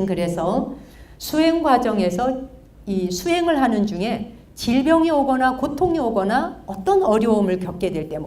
그래서 수행 과정에서 이 수행을 하는 중에 질병이 오거나 고통이 오거나 어떤 어려움을 겪게 될 때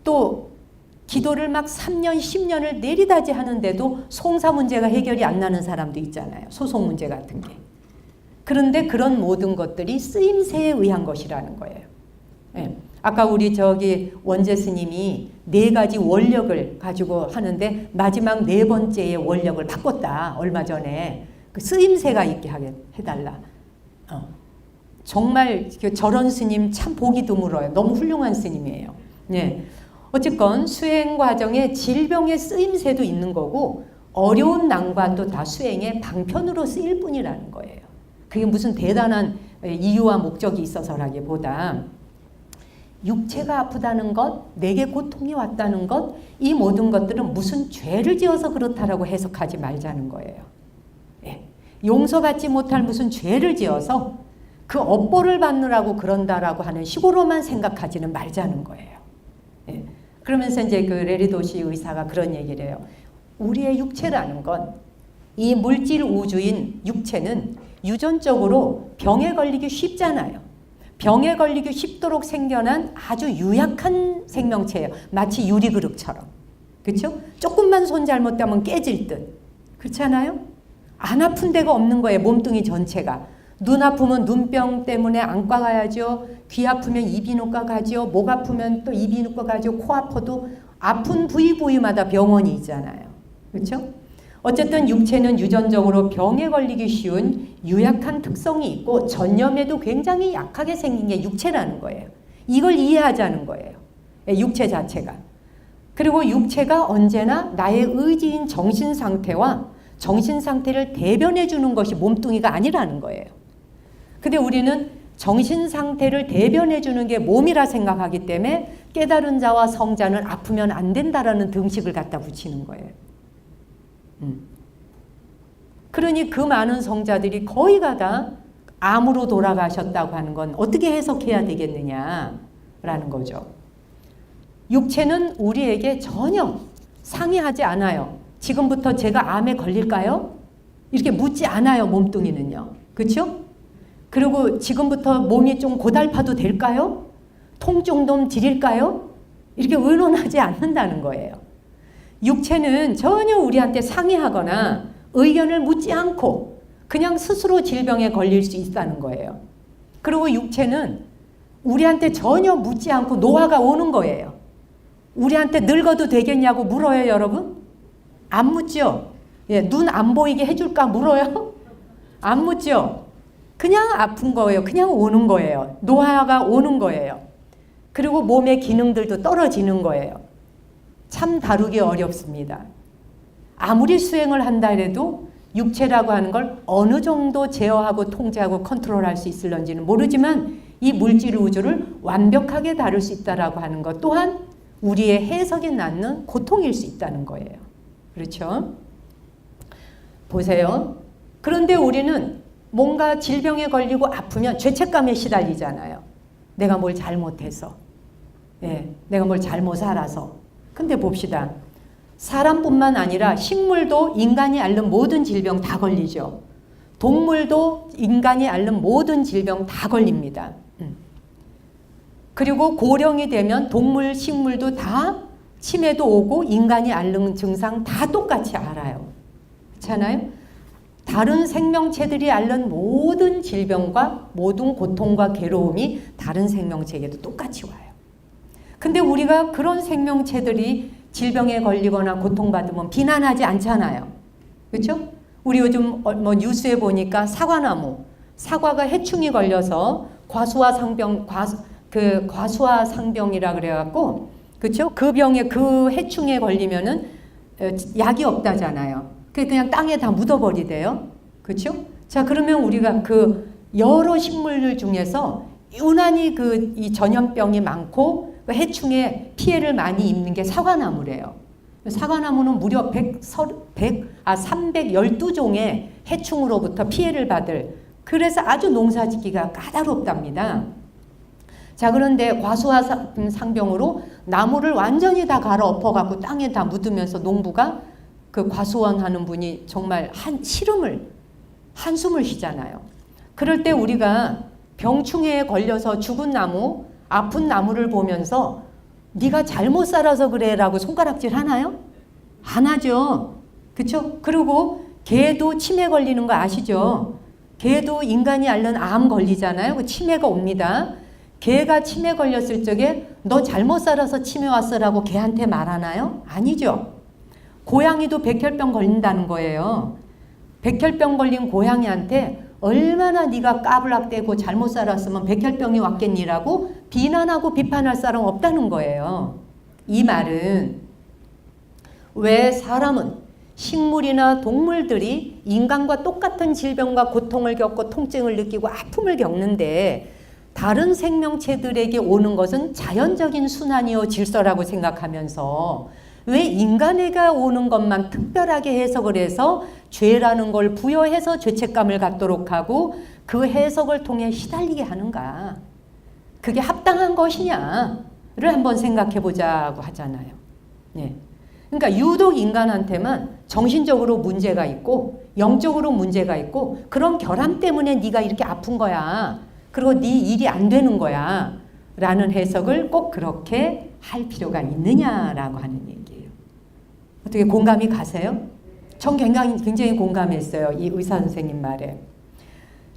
또 기도를 막 3년, 10년을 내리다지 하는데도 송사 문제가 해결이 안 나는 사람도 있잖아요. 소송 문제 같은 게. 그런데 그런 모든 것들이 쓰임새에 의한 것이라는 거예요. 예. 아까 우리 원재 스님이 4가지 원력을 가지고 하는데 마지막 4번째의 원력을 바꿨다. 얼마 전에. 그 쓰임새가 있게 하게 해달라. 정말 저런 스님 참 보기 드물어요. 너무 훌륭한 스님이에요. 네. 어쨌건 수행 과정에 질병의 쓰임새도 있는 거고 어려운 난관도 다 수행의 방편으로 쓰일 뿐이라는 거예요. 그게 무슨 대단한 이유와 목적이 있어서라기보다 육체가 아프다는 것, 내게 고통이 왔다는 것, 이 모든 것들은 무슨 죄를 지어서 그렇다라고 해석하지 말자는 거예요. 예. 용서받지 못할 무슨 죄를 지어서 그 업보를 받느라고 그런다라고 하는 식으로만 생각하지는 말자는 거예요. 예. 그러면서 이제 그 레리도시 의사가 그런 얘기를 해요. 우리의 육체라는 건 이 물질 우주인 육체는 유전적으로 병에 걸리기 쉽잖아요. 병에 걸리기 쉽도록 생겨난 아주 유약한 생명체예요. 마치 유리그릇처럼. 그렇죠? 조금만 손 잘못하면 깨질 듯. 그렇잖아요? 안 아픈 데가 없는 거예요. 몸뚱이 전체가. 눈 아프면 눈병 때문에 안과 가야죠. 귀 아프면 이비인후과 가죠. 목 아프면 또 이비인후과 가죠. 코 아파도 아픈 부위마다 병원이 있잖아요. 그렇죠? 어쨌든 육체는 유전적으로 병에 걸리기 쉬운 유약한 특성이 있고 전염에도 굉장히 약하게 생긴 게 육체라는 거예요. 이걸 이해하자는 거예요. 육체 자체가. 그리고 육체가 언제나 나의 의지인 정신 상태와 정신 상태를 대변해 주는 것이 몸뚱이가 아니라는 거예요. 근데 우리는 정신 상태를 대변해 주는 게 몸이라 생각하기 때문에 깨달은 자와 성자는 아프면 안 된다라는 등식을 갖다 붙이는 거예요. 그러니 그 많은 성자들이 거의가 다 암으로 돌아가셨다고 하는 건 어떻게 해석해야 되겠느냐라는 거죠. 육체는 우리에게 전혀 상의하지 않아요. 지금부터 제가 암에 걸릴까요? 이렇게 묻지 않아요. 몸뚱이는요. 그렇죠? 그리고 지금부터 몸이 좀 고달파도 될까요? 통증 좀 드릴까요? 이렇게 의논하지 않는다는 거예요. 육체는 전혀 우리한테 상의하거나 의견을 묻지 않고 그냥 스스로 질병에 걸릴 수 있다는 거예요. 그리고 육체는 우리한테 전혀 묻지 않고 노화가 오는 거예요. 우리한테 늙어도 되겠냐고 물어요, 여러분? 안 묻죠? 예, 눈 안 보이게 해줄까 물어요? 안 묻죠? 그냥 아픈 거예요. 그냥 오는 거예요. 노화가 오는 거예요. 그리고 몸의 기능들도 떨어지는 거예요. 참 다루기 어렵습니다. 아무리 수행을 한다 해도 육체라고 하는 걸 어느 정도 제어하고 통제하고 컨트롤할 수 있을런지는 모르지만 이 물질 우주를 완벽하게 다룰 수 있다라고 하는 것 또한 우리의 해석이 낳는 고통일 수 있다는 거예요. 그렇죠? 보세요. 그런데 우리는 뭔가 질병에 걸리고 아프면 죄책감에 시달리잖아요. 내가 뭘 잘못해서. 예, 내가 뭘 잘못 살아서. 근데 봅시다. 사람뿐만 아니라 식물도 인간이 앓는 모든 질병 다 걸리죠. 동물도 인간이 앓는 모든 질병 다 걸립니다. 그리고 고령이 되면 동물, 식물도 다 치매도 오고 인간이 앓는 증상 다 똑같이 알아요. 그렇잖아요? 다른 생명체들이 앓는 모든 질병과 모든 고통과 괴로움이 다른 생명체에게도 똑같이 와요. 근데 우리가 그런 생명체들이 질병에 걸리거나 고통받으면 비난하지 않잖아요. 그렇죠? 우리 요즘 뉴스에 보니까 사과나무, 사과가 해충이 걸려서 과수화상병이라 그래갖고, 그렇죠? 그 병에 그 해충에 걸리면은 약이 없다잖아요. 그냥 땅에 다 묻어버리대요. 그렇죠? 자, 그러면 우리가 그 여러 식물들 중에서 유난히 이 전염병이 많고 그 해충에 피해를 많이 입는 게 사과나무래요. 사과나무는 무려 312종의 해충으로부터 피해를 받을, 그래서 아주 농사짓기가 까다롭답니다. 자, 그런데 과수화상병으로 나무를 완전히 다 갈아 엎어갖고 땅에 다 묻으면서 농부가 그 과수원 하는 분이 정말 한숨을 쉬잖아요. 그럴 때 우리가 병충해에 걸려서 죽은 나무, 아픈 나무를 보면서 네가 잘못 살아서 그래 라고 손가락질 하나요? 안 하죠. 그렇죠? 그리고 개도 치매 걸리는 거 아시죠? 개도 인간이 앓는 암 걸리잖아요. 그 치매가 옵니다. 개가 치매 걸렸을 적에 너 잘못 살아서 치매 왔어라고 개한테 말하나요? 아니죠. 고양이도 백혈병 걸린다는 거예요. 백혈병 걸린 고양이한테 얼마나 네가 까불락대고 잘못 살았으면 백혈병이 왔겠니라고 비난하고 비판할 사람 없다는 거예요. 이 말은 왜 사람은 식물이나 동물들이 인간과 똑같은 질병과 고통을 겪고 통증을 느끼고 아픔을 겪는데 다른 생명체들에게 오는 것은 자연적인 순환이요 질서라고 생각하면서 왜 인간에게 오는 것만 특별하게 해석을 해서 죄라는 걸 부여해서 죄책감을 갖도록 하고 그 해석을 통해 시달리게 하는가? 그게 합당한 것이냐를 한번 생각해 보자고 하잖아요. 네. 그러니까 유독 인간한테만 정신적으로 문제가 있고 영적으로 문제가 있고 그런 결함 때문에 네가 이렇게 아픈 거야. 그리고 네 일이 안 되는 거야. 라는 해석을 꼭 그렇게 할 필요가 있느냐라고 하는 얘기예요. 어떻게 공감이 가세요? 전 굉장히 공감했어요. 이 의사 선생님 말에.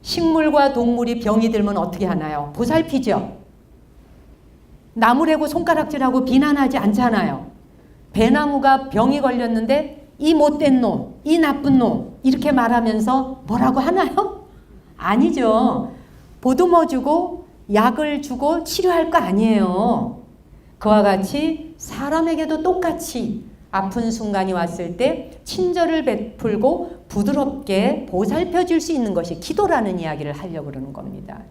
식물과 동물이 병이 들면 어떻게 하나요? 보살피죠. 나무래고 손가락질하고 비난하지 않잖아요. 배나무가 병이 걸렸는데 이 못된 놈, 이 나쁜 놈 이렇게 말하면서 뭐라고 하나요? 아니죠. 보듬어 주고 약을 주고 치료할 거 아니에요. 그와 같이 사람에게도 똑같이 아픈 순간이 왔을 때 친절을 베풀고 부드럽게 보살펴 줄 수 있는 것이 기도라는 이야기를 하려고 그러는 겁니다.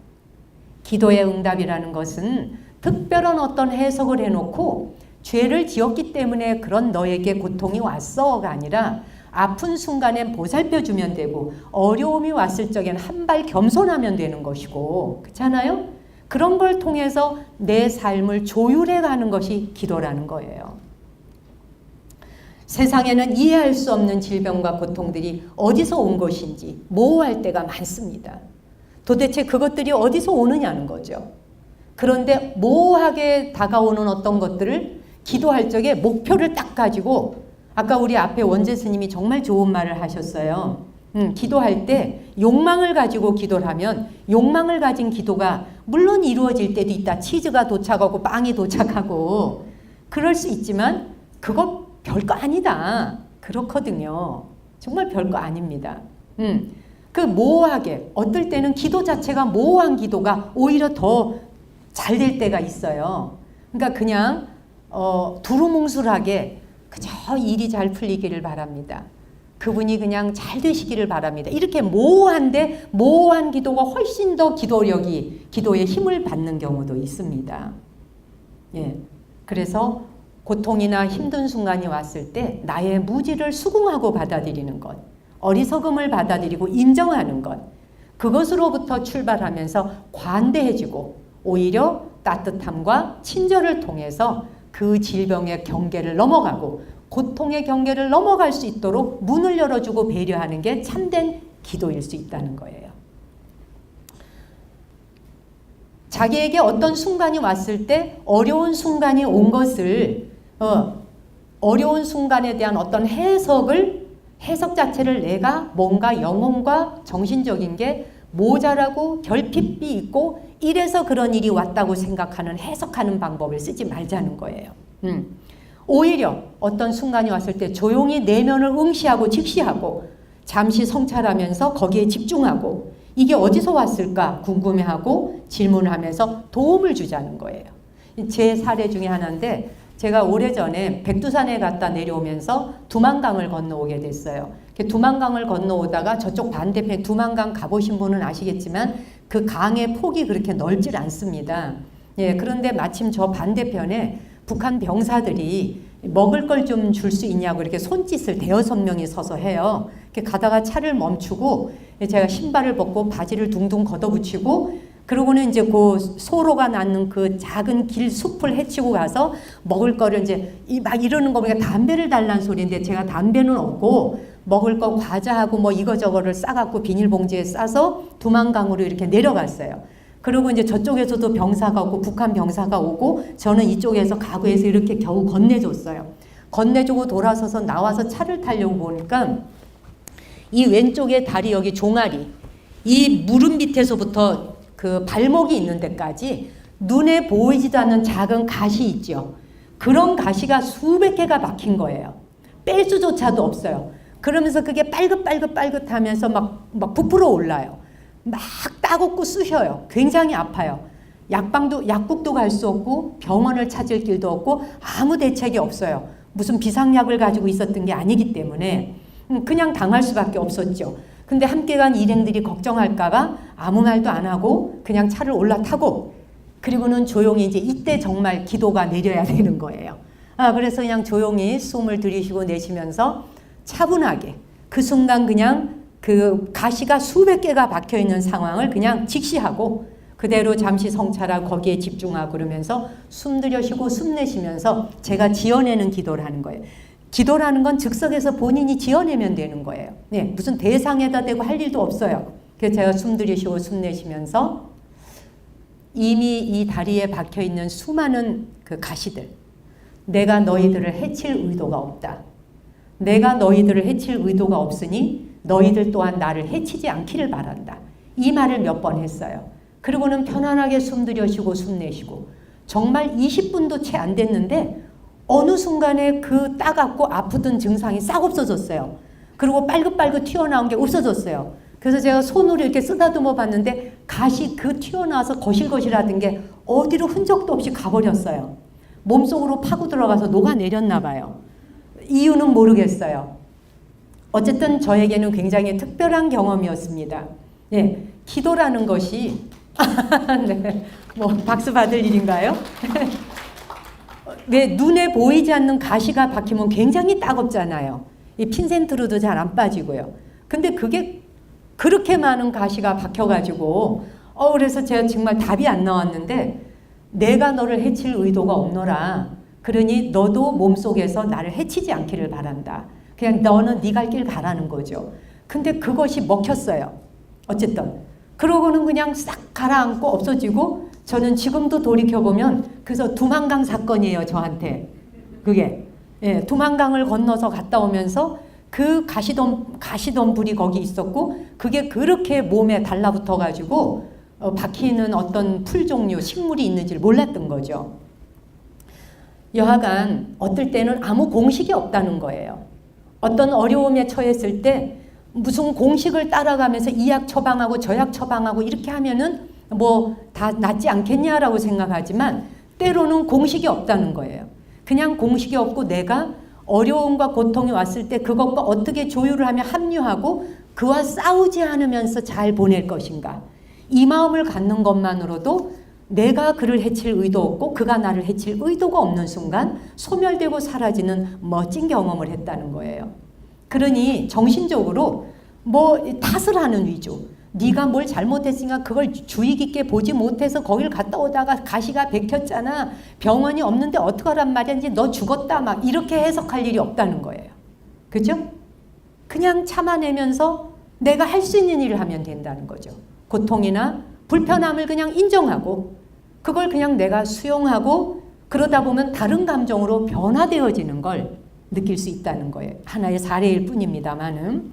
기도의 응답이라는 것은 특별한 어떤 해석을 해놓고 죄를 지었기 때문에 그런 너에게 고통이 왔어가 아니라 아픈 순간엔 보살펴 주면 되고 어려움이 왔을 적엔 한 발 겸손하면 되는 것이고 그렇잖아요? 그런 걸 통해서 내 삶을 조율해 가는 것이 기도라는 거예요. 세상에는 이해할 수 없는 질병과 고통들이 어디서 온 것인지 모호할 때가 많습니다. 도대체 그것들이 어디서 오느냐는 거죠. 그런데 모호하게 다가오는 어떤 것들을 기도할 적에 목표를 딱 가지고 아까 우리 앞에 원재 스님이 정말 좋은 말을 하셨어요. 기도할 때 욕망을 가지고 기도를 하면 욕망을 가진 기도가 물론 이루어질 때도 있다. 치즈가 도착하고 빵이 도착하고 그럴 수 있지만 그거 별거 아니다. 그렇거든요. 정말 별거 아닙니다. 그 모호하게 어떨 때는 기도 자체가 모호한 기도가 오히려 더 잘 될 때가 있어요. 그러니까 그냥 두루뭉술하게 그저 일이 잘 풀리기를 바랍니다. 그분이 그냥 잘 되시기를 바랍니다. 이렇게 모호한데 모호한 기도가 훨씬 더 기도의 힘을 받는 경우도 있습니다. 예. 그래서 고통이나 힘든 순간이 왔을 때 나의 무지를 수긍하고 받아들이는 것, 어리석음을 받아들이고 인정하는 것, 그것으로부터 출발하면서 관대해지고 오히려 따뜻함과 친절을 통해서 그 질병의 경계를 넘어가고 고통의 경계를 넘어갈 수 있도록 문을 열어주고 배려하는 게 참된 기도일 수 있다는 거예요. 자기에게 어떤 순간이 왔을 때 어려운 순간이 온 것을 어려운 순간에 대한 어떤 해석 자체를 내가 뭔가 영혼과 정신적인 게 모자라고 결핍이 있고 이래서 그런 일이 왔다고 생각하는 해석하는 방법을 쓰지 말자는 거예요. 오히려 어떤 순간이 왔을 때 조용히 내면을 응시하고 직시하고 잠시 성찰하면서 거기에 집중하고 이게 어디서 왔을까 궁금해하고 질문하면서 도움을 주자는 거예요. 제 사례 중에 하나인데 제가 오래전에 백두산에 갔다 내려오면서 두만강을 건너오게 됐어요. 두만강을 건너오다가 저쪽 반대편 두만강 가보신 분은 아시겠지만 그 강의 폭이 그렇게 넓질 않습니다. 예, 그런데 마침 저 반대편에 북한 병사들이 먹을 걸 좀 줄 수 있냐고 이렇게 손짓을 5-6명이 서서 해요. 이렇게 가다가 차를 멈추고 제가 신발을 벗고 바지를 둥둥 걷어붙이고 그러고는 이제 그 소로가 낳는 그 작은 길 숲을 헤치고 가서 먹을 거를 이제 막 이러는 거 보니까 담배를 달라는 소리인데 제가 담배는 없고 먹을 거 과자하고 뭐 이거저거를 싸갖고 비닐봉지에 싸서 두만강으로 이렇게 내려갔어요. 그리고 이제 저쪽에서도 병사가 오고 북한 병사가 오고 저는 이쪽에서 가구에서 이렇게 겨우 건네줬어요. 건네주고 돌아서서 나와서 차를 타려고 보니까 이 왼쪽에 다리 여기 종아리 이 무릎 밑에서부터 그 발목이 있는 데까지 눈에 보이지도 않는 작은 가시 있죠. 그런 가시가 수백 개가 박힌 거예요. 뺄 수조차도 없어요. 그러면서 그게 빨긋빨긋하면서 막 부풀어 올라요. 막 따갑고 쑤셔요. 굉장히 아파요. 약국도 갈 수 없고 병원을 찾을 길도 없고 아무 대책이 없어요. 무슨 비상약을 가지고 있었던 게 아니기 때문에 그냥 당할 수밖에 없었죠. 근데 함께 간 일행들이 걱정할까봐 아무 말도 안 하고 그냥 차를 올라타고 그리고는 조용히 이제 이때 정말 기도가 내려야 되는 거예요. 그래서 그냥 조용히 숨을 들이쉬고 내쉬면서 차분하게 그 순간 그냥 그 가시가 수백 개가 박혀 있는 상황을 그냥 직시하고 그대로 잠시 성찰하고 거기에 집중하고 그러면서 숨 들여쉬고 숨 내쉬면서 제가 지어내는 기도를 하는 거예요. 기도라는 건 즉석에서 본인이 지어내면 되는 거예요. 네, 무슨 대상에다 대고 할 일도 없어요. 그래서 제가 숨 들이쉬고 숨 내쉬면서 이미 이 다리에 박혀 있는 수많은 그 가시들, 내가 너희들을 해칠 의도가 없다. 내가 너희들을 해칠 의도가 없으니 너희들 또한 나를 해치지 않기를 바란다. 이 말을 몇 번 했어요. 그리고는 편안하게 숨 들여쉬고 숨 내쉬고 정말 20분도 채 안 됐는데 어느 순간에 그 따갑고 아프던 증상이 싹 없어졌어요. 그리고 빨긋빨긋 튀어나온 게 없어졌어요. 그래서 제가 손으로 이렇게 쓰다듬어 봤는데 가시 그 튀어나와서 거실거실하던 게 어디로 흔적도 없이 가버렸어요. 몸속으로 파고 들어가서 녹아내렸나 봐요. 이유는 모르겠어요. 어쨌든 저에게는 굉장히 특별한 경험이었습니다. 네, 기도라는 것이 네, 뭐 박수 받을 일인가요? 왜 눈에 보이지 않는 가시가 박히면 굉장히 따갑잖아요. 이 핀센트로도 잘 안 빠지고요. 근데 그게 그렇게 많은 가시가 박혀가지고 그래서 제가 정말 답이 안 나왔는데 내가 너를 해칠 의도가 없노라. 그러니 너도 몸속에서 나를 해치지 않기를 바란다. 그냥 너는 네 갈 길 가라는 거죠. 근데 그것이 먹혔어요. 어쨌든 그러고는 그냥 싹 가라앉고 없어지고 저는 지금도 돌이켜보면 그래서 두만강 사건이에요. 저한테 그게 두만강을 건너서 갔다 오면서 그 가시덤불이 거기 있었고 그게 그렇게 몸에 달라붙어 가지고 박히는 어떤 풀 종류 식물이 있는지를 몰랐던 거죠. 여하간 어떨 때는 아무 공식이 없다는 거예요. 어떤 어려움에 처했을 때 무슨 공식을 따라가면서 이 약 처방하고 저 약 처방하고 이렇게 하면은 뭐 다 낫지 않겠냐라고 생각하지만 때로는 공식이 없다는 거예요. 그냥 공식이 없고 내가 어려움과 고통이 왔을 때 그것과 어떻게 조율을 하며 합류하고 그와 싸우지 않으면서 잘 보낼 것인가. 이 마음을 갖는 것만으로도 내가 그를 해칠 의도 없고 그가 나를 해칠 의도가 없는 순간 소멸되고 사라지는 멋진 경험을 했다는 거예요. 그러니 정신적으로 뭐 탓을 하는 위주. 네가 뭘 잘못했으니까 그걸 주의 깊게 보지 못해서 거길 갔다 오다가 가시가 bek혔잖아. 병원이 없는데 어떡하란 말이야. 이제 너 죽었다. 막 이렇게 해석할 일이 없다는 거예요. 그죠? 그냥 참아내면서 내가 할 수 있는 일을 하면 된다는 거죠. 고통이나 불편함을 그냥 인정하고 그걸 그냥 내가 수용하고 그러다 보면 다른 감정으로 변화되어지는 걸 느낄 수 있다는 거예요. 하나의 사례일 뿐입니다만은.